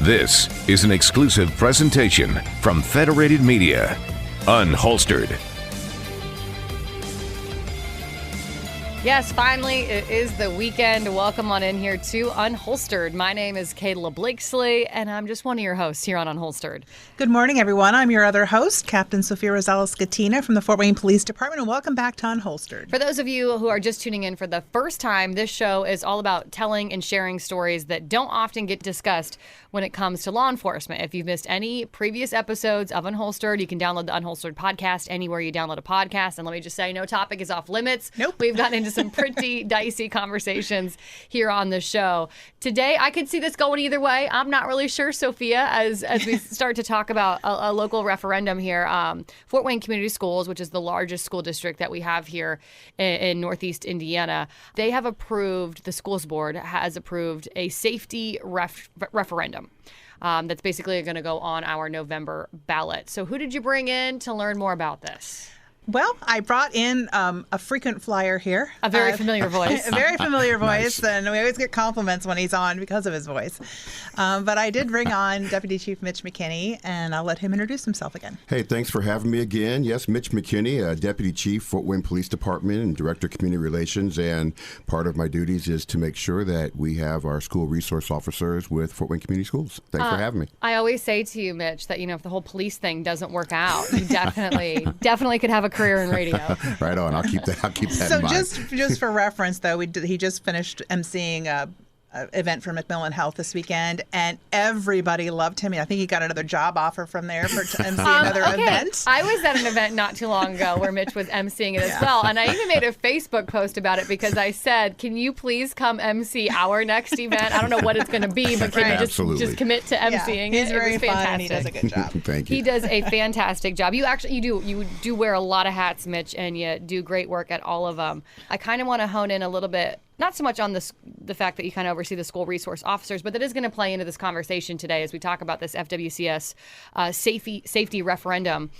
This is an exclusive presentation from Federated Media. Unholstered. Yes, finally, it is the weekend. Welcome on in here to Unholstered. My name is Kayla Blakesley, and I'm just one of your hosts here on Unholstered. Good morning, everyone. I'm your other host, Captain Sophia Rosales-Gatina from the Fort Wayne Police Department, and welcome back to Unholstered. For those of you who are just tuning in for the first time, this show is all about telling and sharing stories that don't often get discussed when it comes to law enforcement. If you've missed any previous episodes of Unholstered, you can download the Unholstered podcast anywhere you download a podcast. And let me just say, no topic is off limits. Nope. We've gotten into some pretty dicey conversations here on the show. Today, I could see this going either way. I'm not really sure, Sophia, as we start to talk about a local referendum here. Fort Wayne Community Schools, which is the largest school district that we have here in Northeast Indiana, they have approved, the schools board has approved a safety referendum. That's basically going to go on our November ballot. So who did you bring in to learn more about this? Well, I brought in a frequent flyer here. A very familiar voice. A very familiar voice, Nice. And we always get compliments when he's on because of his voice. But I did bring on Deputy Chief Mitch McKinney, and I'll let him introduce himself again. Hey, thanks for having me again. Yes, Mitch McKinney, Deputy Chief, Fort Wayne Police Department and Director of Community Relations. And part of my duties is to make sure that we have our school resource officers with Fort Wayne Community Schools. Thanks for having me. I always say to you, Mitch, that, if the whole police thing doesn't work out, you definitely could have a career in radio. Right on. I'll keep that So in mind. just for reference, though, he just finished emceeing a event for Macmillan Health this weekend, and everybody loved him. I think he got another job offer from there for to MC another event. I was at an event not too long ago where Mitch was emceeing it as well, and I even made a Facebook post about it because I said, "Can you please come MC our next event? I don't know what it's going to be, but can you just commit to emceeing He's it?" very It was fun, fantastic. and he does a good job. Thank you. He does a fantastic job. You do wear a lot of hats, Mitch, and you do great work at all of them. I kind of want to hone in a little bit, not so much on the fact that you kind of oversee the school resource officers, but that is going to play into this conversation today as we talk about this FWCS safety referendum.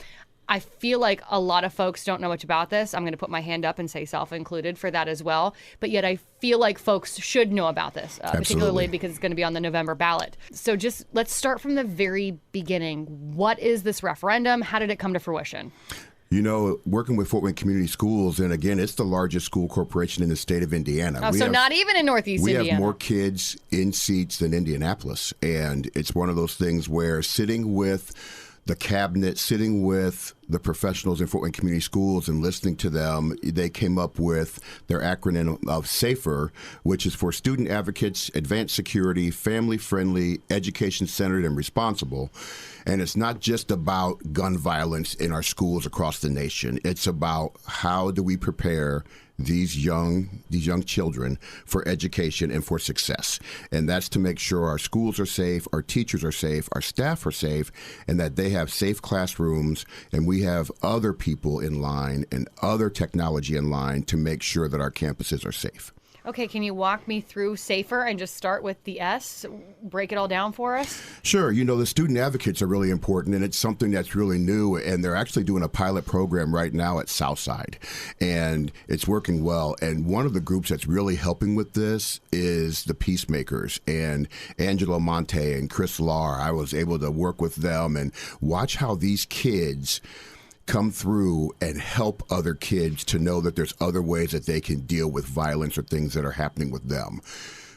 I feel like a lot of folks don't know much about this. I'm going to put my hand up and say self-included for that as well. But yet I feel like folks should know about this, particularly because it's going to be on the November ballot. So just let's start from the very beginning. What is this referendum? How did it come to fruition? Working with Fort Wayne Community Schools, and again, it's the largest school corporation in the state of Indiana. Not even in Northeast Indiana. We have more kids in seats than Indianapolis, and it's one of those things where sitting with the cabinet, sitting with the professionals in Fort Wayne Community Schools and listening to them, they came up with their acronym of S.A.F.E.R, which is for Student Advocates, Advanced Security, Family-Friendly, Education-Centered, and Responsible. And it's not just about gun violence in our schools across the nation. It's about how do we prepare these young children for education and for success. And that's to make sure our schools are safe, our teachers are safe, our staff are safe, and that they have safe classrooms, and we have other people in line and other technology in line to make sure that our campuses are safe. Okay, can you walk me through S.A.F.E.R and just start with the S? Break it all down for us? Sure. The student advocates are really important, and it's something that's really new, and they're actually doing a pilot program right now at Southside, and it's working well. And one of the groups that's really helping with this is the Peacemakers, and Angelo Monte and Chris Lahr. I was able to work with them and watch how these kids come through and help other kids to know that there's other ways that they can deal with violence or things that are happening with them.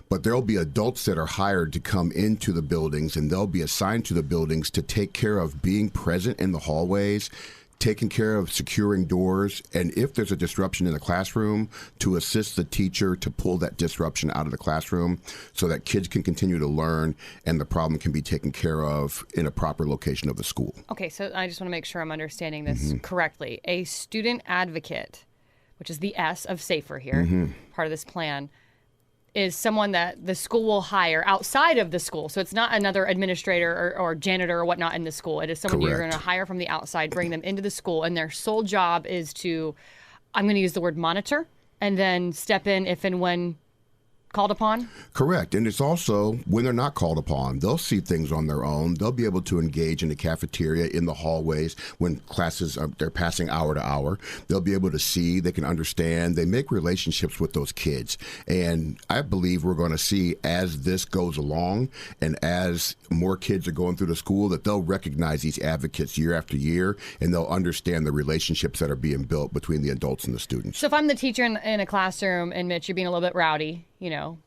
But there'll be adults that are hired to come into the buildings, and they'll be assigned to the buildings to take care of being present in the hallways, taking care of securing doors, and if there's a disruption in the classroom, to assist the teacher to pull that disruption out of the classroom so that kids can continue to learn and the problem can be taken care of in a proper location of the school. Okay, so I just want to make sure I'm understanding this correctly. A student advocate, which is the S of S.A.F.E.R here, part of this plan, is someone that the school will hire outside of the school. So it's not another administrator or janitor or whatnot in the school. It is someone you're going to hire from the outside, bring them into the school, and their sole job is to, I'm going to use the word monitor, and then step in if and when called upon? Correct. And it's also when they're not called upon, they'll see things on their own. They'll be able to engage in the cafeteria, in the hallways when classes they're passing hour to hour. They'll be able to see, they can understand, they make relationships with those kids. And I believe we're going to see as this goes along and as more kids are going through the school that they'll recognize these advocates year after year and they'll understand the relationships that are being built between the adults and the students. So if I'm the teacher in a classroom and Mitch, you're being a little bit rowdy,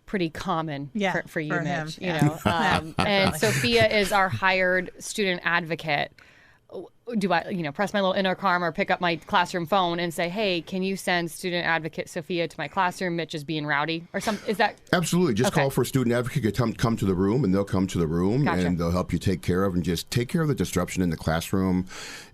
pretty common for you, for Mitch, him. and Sophia is our hired student advocate. Do I, press my little intercom or pick up my classroom phone and say, hey, can you send student advocate Sophia to my classroom? Mitch is being rowdy or something. Is that? Absolutely. Just call for a student advocate to come to the room, and they'll come to the room and they'll help you take care of and just take care of the disruption in the classroom.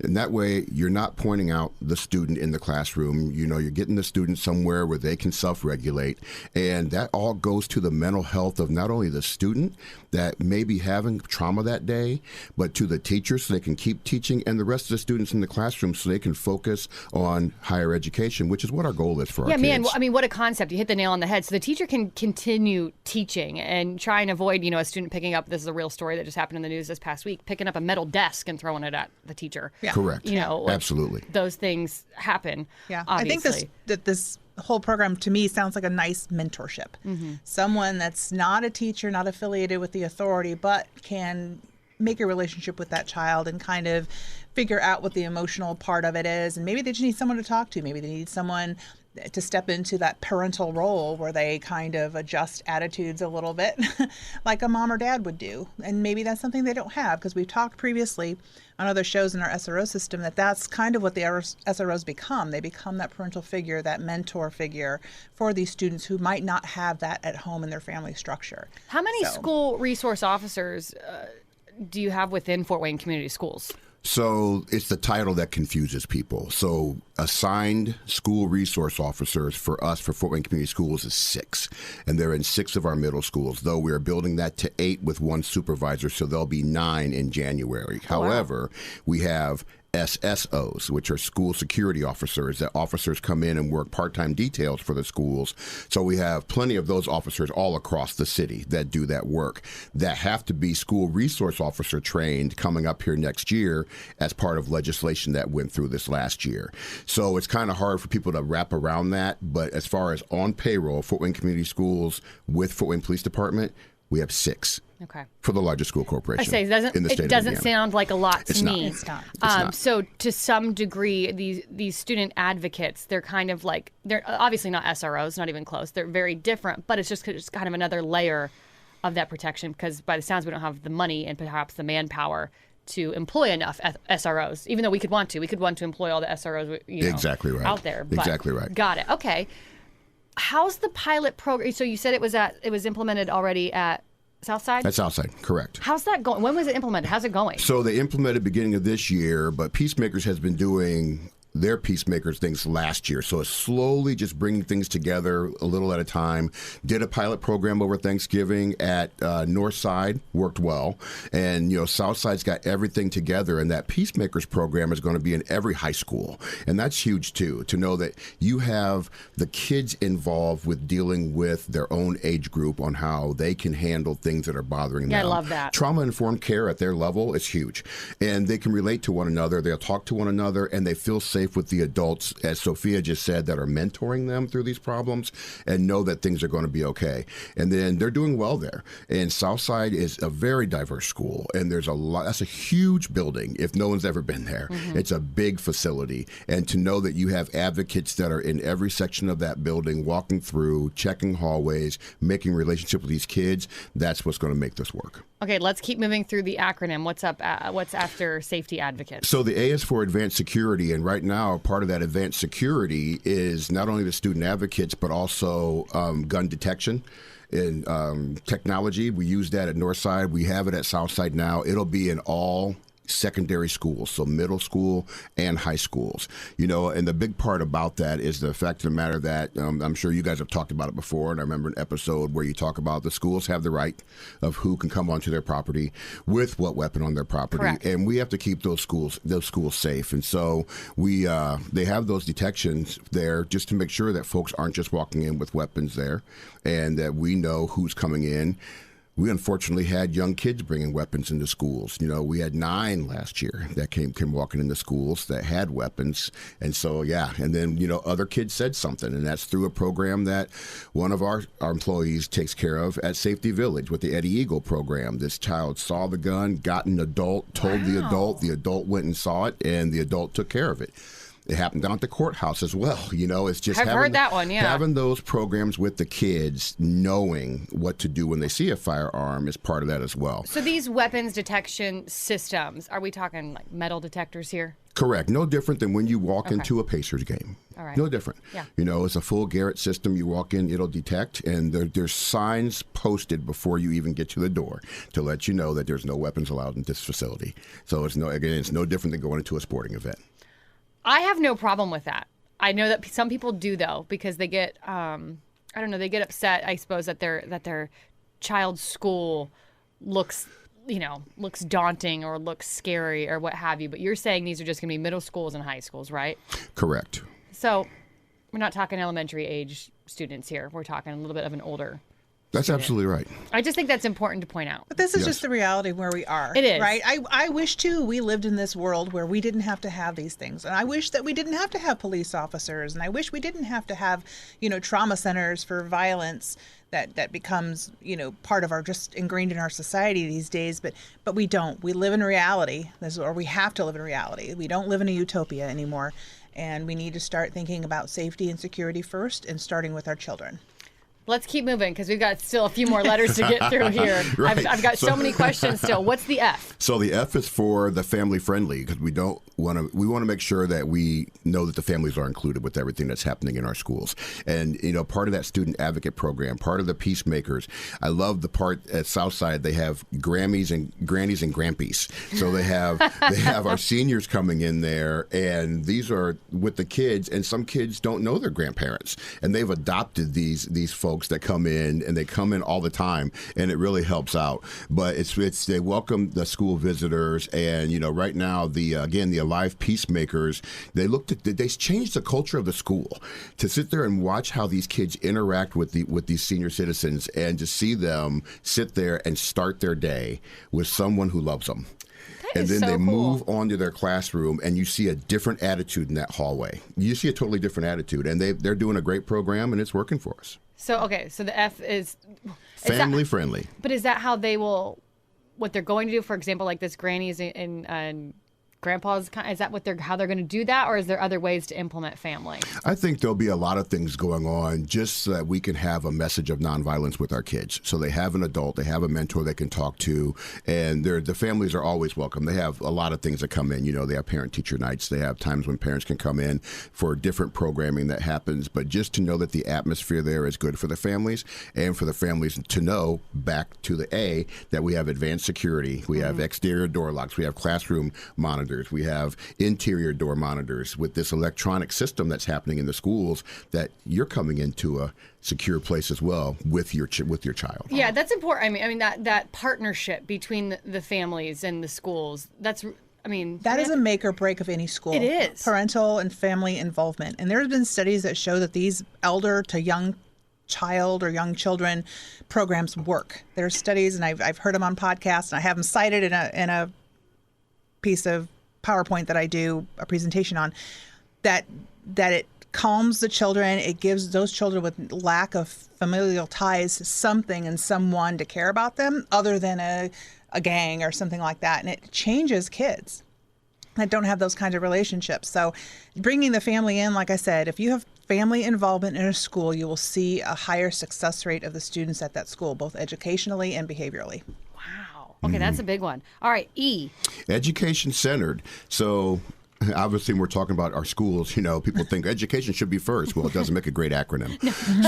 And that way you're not pointing out the student in the classroom. You're getting the student somewhere where they can self-regulate. And that all goes to the mental health of not only the student that may be having trauma that day, but to the teacher so they can keep teaching and the rest of the students in the classroom so they can focus on higher education, which is what our goal is for our kids. Yeah, man, I mean, what a concept. You hit the nail on the head. So the teacher can continue teaching and try and avoid, a student picking up, this is a real story that just happened in the news this past week, picking up a metal desk and throwing it at the teacher. Yeah. Correct. Absolutely. Those things happen. Yeah. Obviously. I think this whole program to me sounds like a nice mentorship. Mm-hmm. Someone that's not a teacher, not affiliated with the authority, but can make a relationship with that child and kind of figure out what the emotional part of it is. And maybe they just need someone to talk to. Maybe they need someone to step into that parental role where they kind of adjust attitudes a little bit like a mom or dad would do. And maybe that's something they don't have, because we've talked previously on other shows in our SRO system that's kind of what the SROs become. They become that parental figure, that mentor figure for these students who might not have that at home in their family structure. How many school resource officers do you have within Fort Wayne Community Schools? So it's the title that confuses people. So assigned school resource officers for us for Fort Wayne Community Schools is 6. And they're in 6 of our middle schools, though we are building that to 8 with 1 supervisor. So there'll be 9 in January. Oh, However, we have SSOs, which are school security officers, that officers come in and work part-time details for the schools. So we have plenty of those officers all across the city that do that work that have to be school resource officer trained coming up here next year as part of legislation that went through this last year. So it's kind of hard for people to wrap around that. But as far as on payroll, Fort Wayne Community Schools with Fort Wayne Police Department, we have 6. Okay. For the largest school corporation. I say it doesn't sound like a lot to me. It's not. So to some degree, these student advocates, they're kind of like, they're obviously not SROs, not even close. They're very different, but it's just kind of another layer of that protection, because by the sounds we don't have the money and perhaps the manpower to employ enough SROs, even though we could want to. We could want to employ all the SROs exactly right. out there. But exactly right. Got it. Okay. How's the pilot program? So you said it was implemented already at Southside? At Southside, correct. How's that going? When was it implemented? How's it going? So they implemented beginning of this year, but Peacemakers has been doing their Peacemakers things last year. So it's slowly just bringing things together a little at a time. Did a pilot program over Thanksgiving at Northside, worked well. And, Southside's got everything together. And that Peacemakers program is going to be in every high school. And that's huge, too, to know that you have the kids involved with dealing with their own age group on how they can handle things that are bothering them. Yeah, I love that. Trauma-informed care at their level is huge. And they can relate to one another. They'll talk to one another, and they feel safe with the adults, as Sophia just said, that are mentoring them through these problems and know that things are going to be okay. And then they're doing well there. And Southside is a very diverse school, and there's a lot. That's a huge building if no one's ever been there. Mm-hmm. It's a big facility. And to know that you have advocates that are in every section of that building, walking through, checking hallways, making relationship with these kids, that's what's going to make this work. Okay, let's keep moving through the acronym. What's up? What's after safety advocates? So the A is for advanced security, and right now part of that advanced security is not only the student advocates, but also gun detection and technology. We use that at Northside. We have it at Southside now. It'll be in all secondary schools, so middle school and high schools. And the big part about that is the fact of the matter that I'm sure you guys have talked about it before, and I remember an episode where you talk about the schools have the right of who can come onto their property with what weapon on their property. Correct. And we have to keep those schools safe. And so they have those detections there just to make sure that folks aren't just walking in with weapons there, and that we know who's coming in. We unfortunately had young kids bringing weapons into schools. We had 9 last year that came walking into schools that had weapons. And so, and then, other kids said something, and that's through a program that one of our employees takes care of at Safety Village with the Eddie Eagle program. This child saw the gun, got an adult, told the adult went and saw it, and the adult took care of it. It happened down at the courthouse as well. It's just I've heard that one, yeah. Having those programs with the kids, knowing what to do when they see a firearm is part of that as well. So these weapons detection systems, are we talking like metal detectors here? Correct. No different than when you walk into a Pacers game. All right. No different. Yeah. It's a full Garrett system. You walk in, it'll detect, and there's signs posted before you even get to the door to let you know that there's no weapons allowed in this facility. So it's no different than going into a sporting event. I have no problem with that. I know that some people do, though, because they get, they get upset, I suppose, that their child's school looks daunting or looks scary or what have you. But you're saying these are just going to be middle schools and high schools, right? Correct. So we're not talking elementary age students here. We're talking a little bit of an older That's student. absolutely right. I just think that's important to point out. But this is just the reality where we are. It is. Right? I wish, too, we lived in this world where we didn't have to have these things. And I wish that we didn't have to have police officers. And I wish we didn't have to have, trauma centers for violence that becomes, part of our, just ingrained in our society these days. But we don't. We live in reality. Or we have to live in reality. We don't live in a utopia anymore. And we need to start thinking about safety and security first, and starting with our children. Let's keep moving because we've got still a few more letters to get through here. Right. I've got so many questions still. What's the F? So the F is for the family friendly, because we want to make sure that we know that the families are included with everything that's happening in our schools. And part of that student advocate program, part of the peacemakers. I love the part at Southside they have Grammys and grannies and grampies. So they have our seniors coming in there, and these are with the kids, and some kids don't know their grandparents, and they've adopted these folks that come in, and they come in all the time, and it really helps out. But they welcome the school visitors, and right now the Alive Peacemakers, they changed the culture of the school to sit there and watch how these kids interact with these senior citizens, and to see them sit there and start their day with someone who loves them. And then they move on to their classroom, and you see a different attitude in that hallway. You see a totally different attitude, and they're doing a great program, and it's working for us. So the F is family friendly. But is that how what they're going to do? For example, like this grannies and grandpas, is that how they're going to do that, or is there other ways to implement family? I think there'll be a lot of things going on just so that we can have a message of nonviolence with our kids. So they have an adult, they have a mentor they can talk to, and the families are always welcome. They have a lot of things that come in. They have parent-teacher nights. They have times when parents can come in for different programming that happens. But just to know that the atmosphere there is good for the families, and for the families to know, back to the A, that we have advanced security. We have exterior door locks. We have classroom monitors. We have interior door monitors with this electronic system that's happening in the schools, that you're coming into a secure place as well with your child. Yeah, that's important. I mean that partnership between the families and the schools. That is a make or break of any school. It is. Parental and family involvement. And there have been studies that show that these elder to young child or young children programs work. There are studies, and I've heard them on podcasts, and I have them cited in a piece of PowerPoint that I do a presentation on, that it calms the children. It gives those children with lack of familial ties something and someone to care about them other than a gang or something like that. And it changes kids that don't have those kinds of relationships. So bringing the family in, like I said, if you have family involvement in a school, you will see a higher success rate of the students at that school, both educationally and behaviorally. Wow. Okay, that's a big one. All right, E. Education centered. So Obviously, when we're talking about our schools, people think education should be first. Well, it doesn't make a great acronym.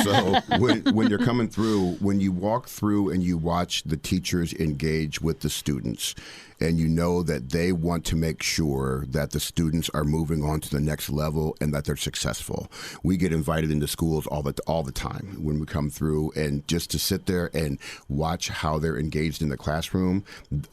So when you're coming through, when you walk through and you watch the teachers engage with the students, and you know that they want to make sure that the students are moving on to the next level and that they're successful. We get invited into schools all the time when we come through, and just to sit there and watch how they're engaged in the classroom,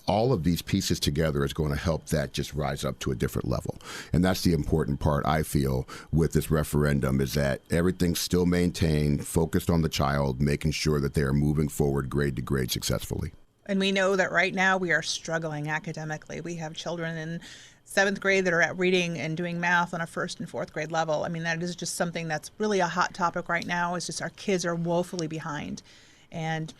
all of these pieces together is going to help that just rise up to a different level. And that's the important part, I feel, with this referendum, is that everything's still maintained, focused on the child, making sure that they are moving forward grade to grade successfully. And we know that right now we are struggling academically. We have children in 7th grade that are at reading and doing math on a 1st and 4th grade level. I mean, that is just something that's really a hot topic right now. It's just our kids are woefully behind. And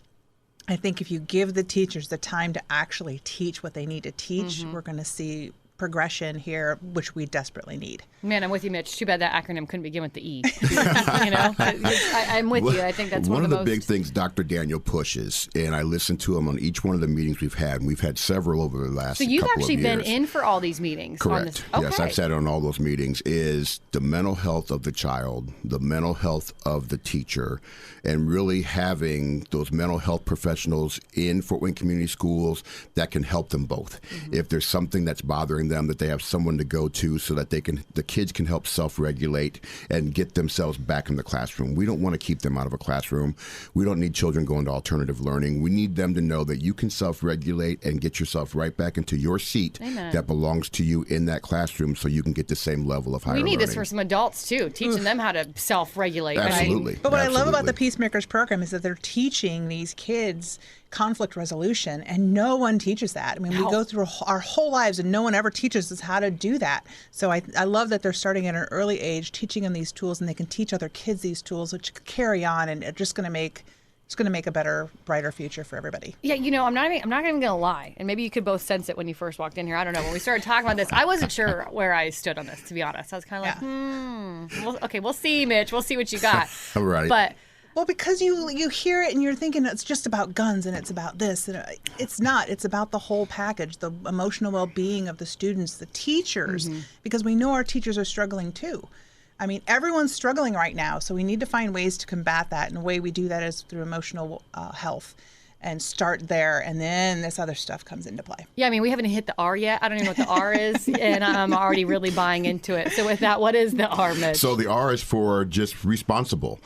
I think if you give the teachers the time to actually teach what they need to teach, we're going to see progression here, which we desperately need. Man, I'm with you, Mitch. Too bad that acronym couldn't begin with the E. I'm with you. I think that's one of the big things Dr. Daniel pushes, and I listen to him on each one of the meetings we've had, and we've had several over the last couple of years. So you've actually been in for all these meetings? Correct. Yes, I've sat on all those meetings, is the mental health of the child, the mental health of the teacher, and really having those mental health professionals in Fort Wayne Community Schools that can help them both. If there's something that's bothering them, that they have someone to go to so that the kids can help self-regulate and get themselves back in the classroom. We don't want to keep them out of a classroom. We don't need children going to alternative learning. We need them to know that you can self-regulate and get yourself right back into your seat that belongs to you in that classroom, so you can get the same level of higher learning. We need this for some adults too, teaching them how to self-regulate. Absolutely. Right? But what I love about the Peacemakers program is that they're teaching these kids conflict resolution, and no one teaches that. I mean, we go through our whole lives and no one ever teaches us how to do that. So I love that they're starting at an early age, teaching them these tools, and they can teach other kids these tools, which carry on, and it's just going to make a better, brighter future for everybody. Yeah, I'm not even going to lie, and maybe you could both sense it when you first walked in here. I don't know. When we started talking about this, I wasn't sure where I stood on this, to be honest. I was kind of like, okay, we'll see, Mitch. We'll see what you got. All right. But well, because you hear it and you're thinking it's just about guns and it's about this. And it's not. It's about the whole package, the emotional well-being of the students, the teachers, because we know our teachers are struggling too. I mean, everyone's struggling right now, so we need to find ways to combat that. And the way we do that is through emotional health, and start there, and then this other stuff comes into play. Yeah, I mean, we haven't hit the R yet. I don't even know what the R is, and I'm already really buying into it. So with that, what is the R, Mitch? So the R is for just responsible.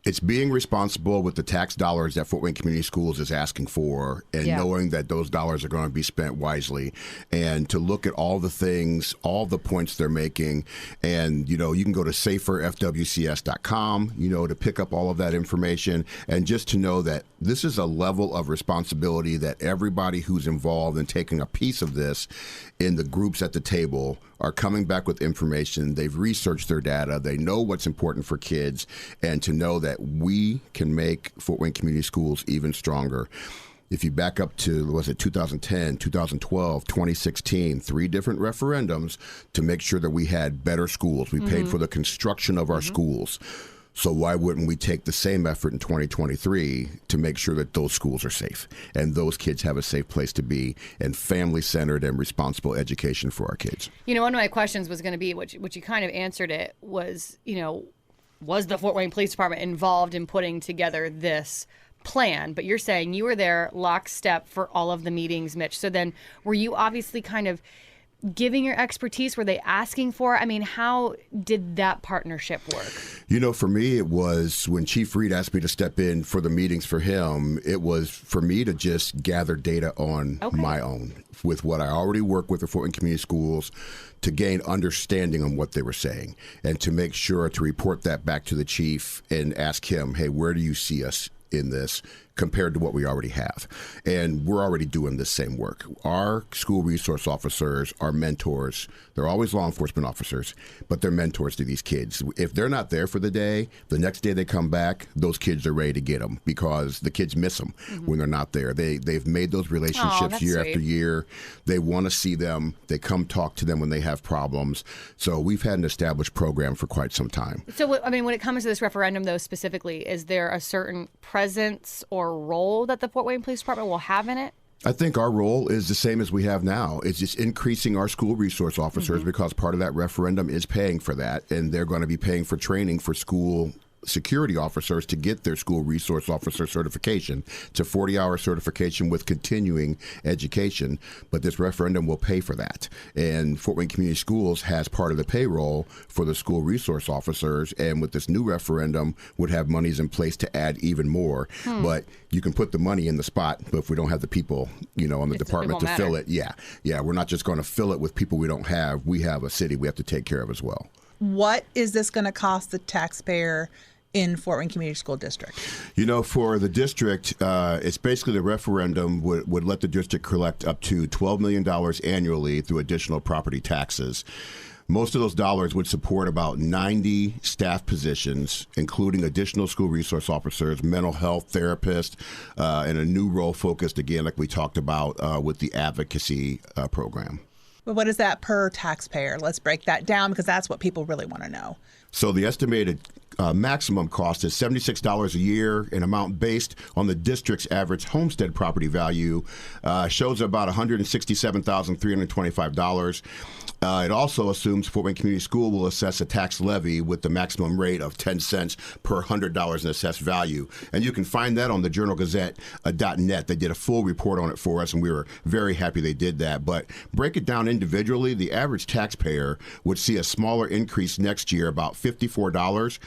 It's being responsible with the tax dollars that Fort Wayne Community Schools is asking for, and knowing that those dollars are going to be spent wisely, and to look at all the things, all the points they're making. And, you can go to S.A.F.E.R, to pick up all of that information, and just to know that this is a level of responsibility that everybody who's involved in taking a piece of this in the groups at the table are coming back with information. They've researched their data. They know what's important for kids, and to know that we can make Fort Wayne Community Schools even stronger. If you back up to, 2010, 2012, 2016, 3 different referendums to make sure that we had better schools. We paid for the construction of our schools. So why wouldn't we take the same effort in 2023 to make sure that those schools are safe and those kids have a safe place to be, and family-centered and responsible education for our kids? One of my questions was going to be, which you kind of answered it, was, was the Fort Wayne Police Department involved in putting together this plan? But you're saying you were there lockstep for all of the meetings, Mitch. So then were you obviously kind of giving your expertise? Were they asking for it? I mean, how did that partnership work? For me, it was when Chief Reed asked me to step in for the meetings for him, it was for me to just gather data on my own with what I already work with the Fort Wayne Community Schools, to gain understanding on what they were saying, and to make sure to report that back to the chief and ask him, hey, where do you see us in this compared to what we already have? And we're already doing this same work. Our school resource officers are mentors. They're always law enforcement officers, but they're mentors to these kids. If they're not there for the day, the next day they come back, those kids are ready to get them, because the kids miss them when they're not there. They've made those relationships year after year. They want to see them. They come talk to them when they have problems. So we've had an established program for quite some time. So, I mean, when it comes to this referendum, though, specifically, is there a certain presence or role that the Fort Wayne Police Department will have in it? I think our role is the same as we have now. It's just increasing our school resource officers because part of that referendum is paying for that, and they're going to be paying for training for school security officers to get their school resource officer certification. It's a 40-hour certification with continuing education, but this referendum will pay for that. And Fort Wayne Community Schools has part of the payroll for the school resource officers, and with this new referendum would have monies in place to add even more. But you can put the money in the spot, but if we don't have the people, on the department to fill it, we're not just going to fill it with people we don't have. We have a city we have to take care of as well. What is this going to cost the taxpayer in Fort Wayne Community School District? For the district, it's basically the referendum would let the district collect up to $12 million annually through additional property taxes. Most of those dollars would support about 90 staff positions, including additional school resource officers, mental health therapists, and a new role focused, again, like we talked about with the advocacy program. But what is that per taxpayer? Let's break that down because that's what people really want to know. So the estimated maximum cost is $76 a year, an amount based on the district's average homestead property value, shows about $167,325. It also assumes Fort Wayne Community School will assess a tax levy with the maximum rate of 10 cents per $100 in assessed value. And you can find that on the journalgazette.net. They did a full report on it for us, and we were very happy they did that. But break it down individually, the average taxpayer would see a smaller increase next year, about $54.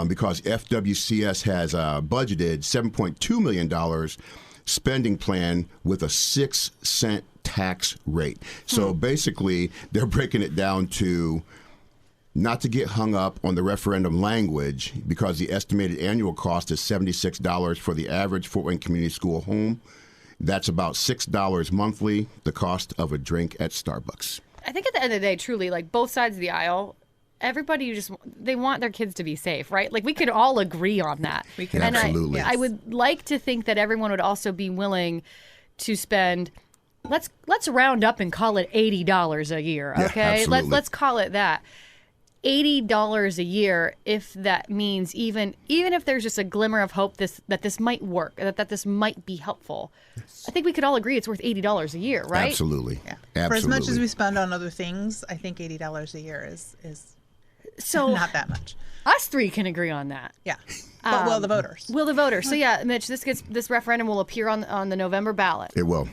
Because FWCS has budgeted $7.2 million spending plan with a 6-cent tax rate. So basically, they're breaking it down to not to get hung up on the referendum language, because the estimated annual cost is $76 for the average Fort Wayne Community School home. That's about $6 monthly, the cost of a drink at Starbucks. I think at the end of the day, truly, like both sides of the aisle, everybody they want their kids to be safe, right? Like we could all agree on that. We can. And Absolutely. I would like to think that everyone would also be willing to spend. Let's round up and call it $80 a year, okay? Yeah, let's call it that. $80 a year, if that means even if there's just a glimmer of hope that this might work, that this might be helpful. I think we could all agree it's worth $80 a year, right? Absolutely. Yeah. Absolutely. For as much as we spend on other things, I think $80 a year is So not that much. Us three can agree on that. Yeah. But will the voters? Will the voters? So yeah, Mitch, this referendum will appear on the November ballot. It will.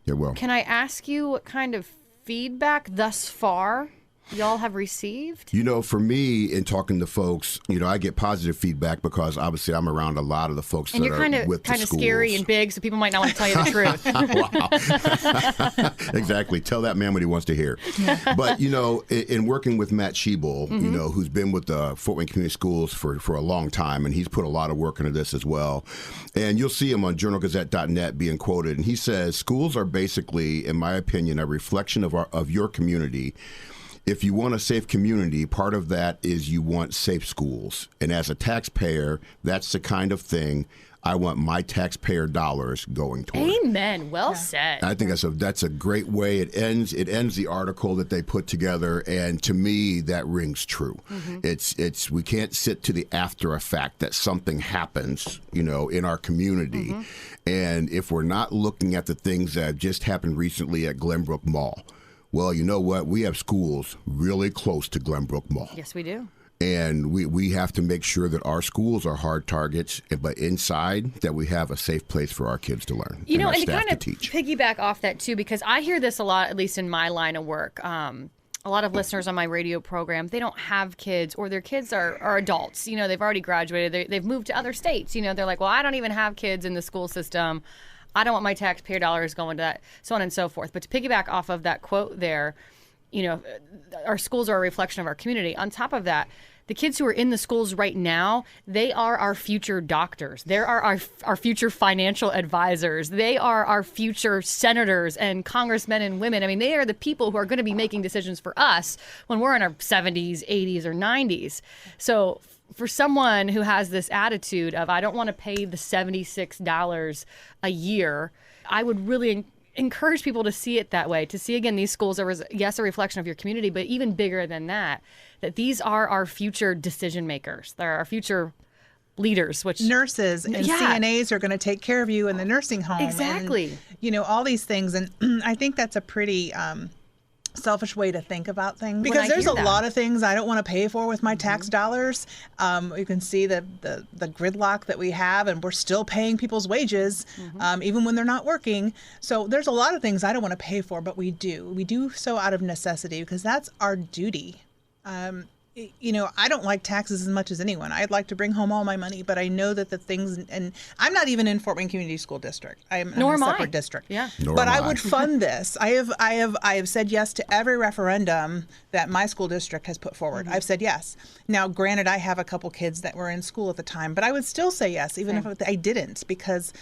It will. Can I ask you what kind of feedback thus far y'all have received? For me, in talking to folks, I get positive feedback because obviously I'm around a lot of the folks And that you're are with the kind of schools. scary and big, so people might not want to tell you the truth. Wow. Exactly. Tell that man what he wants to hear. But, in working with Matt Schiebel, who's been with the Fort Wayne Community Schools for a long time, and he's put a lot of work into this as well. And you'll see him on journalgazette.net being quoted. And he says, schools are basically, in my opinion, a reflection of your community. If you want a safe community, part of that is you want safe schools. And as a taxpayer, that's the kind of thing I want my taxpayer dollars going toward. Amen. Well said. I think that's a great way. It ends the article that they put together, and to me that rings true. It's we can't sit to the after effect that something happens, in our community. And if we're not looking at the things that just happened recently at Glenbrook Mall, well, you know what? We have schools really close to Glenbrook Mall. Yes, we do. And we have to make sure that our schools are hard targets, but inside that we have a safe place for our kids to learn and our And to staff kind of to teach. piggyback off that too, because I hear this a lot, at least in my line of work. A lot of listeners on my radio program, they don't have kids, or their kids are adults. They've already graduated. They've moved to other states. They're like, well, I don't even have kids in the school system. I don't want my taxpayer dollars going to that, so on and so forth. But to piggyback off of that quote there, our schools are a reflection of our community. On top of that, the kids who are in the schools right now, they are our future doctors. They are our future financial advisors. They are our future senators and congressmen and women. I mean, they are the people who are going to be making decisions for us when we're in our 70s, 80s, or 90s. So for someone who has this attitude of, I don't want to pay the $76 a year, I would really encourage people to see it that way, to see, again, these schools are, yes, a reflection of your community, but even bigger than that, that these are our future decision makers. They're our future leaders, which nurses and CNAs are going to take care of you in the nursing home. Exactly. And, all these things. And I think that's a pretty selfish way to think about things, because there's a lot of things I don't want to pay for with my tax dollars. You can see the gridlock that we have, and we're still paying people's wages even when they're not working. So there's a lot of things I don't want to pay for, but we do so out of necessity, because that's our duty. I don't like taxes as much as anyone. I'd like to bring home all my money, but I know that the things, and I'm not even in Fort Wayne Community School District. I'm in a separate district. Yeah. But I would fund this. I have said yes to every referendum that my school district has put forward. I've said yes. Now, granted, I have a couple kids that were in school at the time, but I would still say yes, even if I didn't, because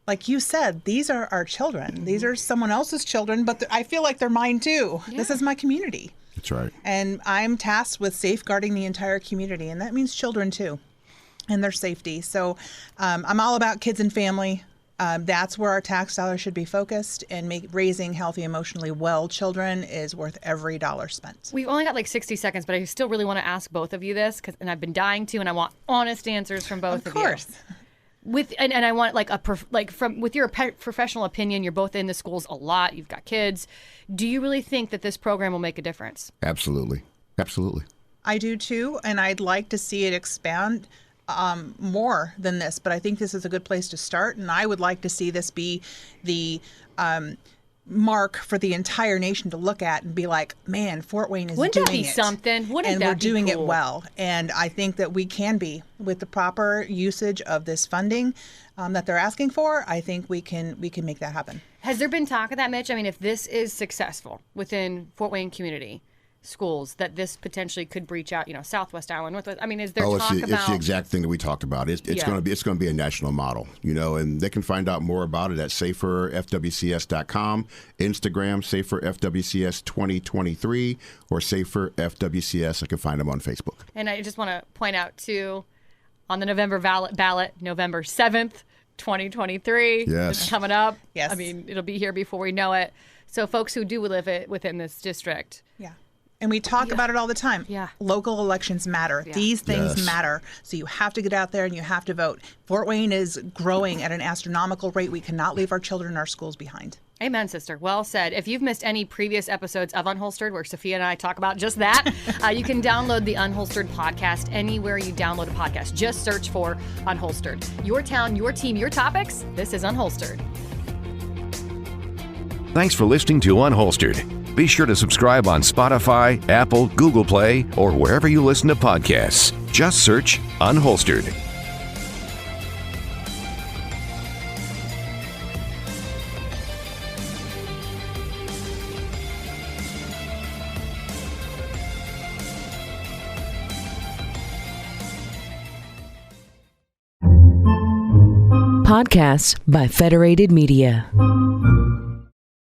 like you said, these are our children. These are someone else's children, but I feel like they're mine too. Yeah. This is my community. That's right. And I'm tasked with safeguarding the entire community, and that means children too, and their safety. So I'm all about kids and family. That's where our tax dollars should be focused, and raising healthy, emotionally well children is worth every dollar spent. We've only got like 60 seconds, but I still really want to ask both of you this, and I've been dying to, and I want honest answers from both of you. Of course. And I want with your professional opinion, you're both in the schools a lot. You've got kids. Do you really think that this program will make a difference? Absolutely. I do too, and I'd like to see it expand more than this. But I think this is a good place to start, and I would like to see this be the mark for the entire nation to look at and be like, man, Fort Wayne is doing it. Wouldn't that be something? And we're doing it well. And I think that we can be, with the proper usage of this funding that they're asking for. I think we can make that happen. Has there been talk of that, Mitch? I mean, if this is successful within Fort Wayne community schools, that this potentially could breach out, Southwest Iowa, Northwest. I mean, is there talk about? It's the exact thing that we talked about. It's going to be a national model, and they can find out more about it at SAFERFWCS.com, Instagram SAFERFWCS 2023, or SAFERFWCS. I can find them on Facebook. And I just want to point out too, on the November ballot, November 7th, 2023. Yes. It's coming up. Yes. I mean, it'll be here before we know it. So folks who do live within this district. Yeah. And we talk about it all the time. Yeah. Local elections matter. Yeah. These things matter. So you have to get out there and you have to vote. Fort Wayne is growing at an astronomical rate. We cannot leave our children in our schools behind. Amen, sister. Well said. If you've missed any previous episodes of Unholstered, where Sophia and I talk about just that, you can download the Unholstered podcast anywhere you download a podcast. Just search for Unholstered. Your town, your team, your topics. This is Unholstered. Thanks for listening to Unholstered. Be sure to subscribe on Spotify, Apple, Google Play, or wherever you listen to podcasts. Just search Unholstered. Podcasts by Federated Media.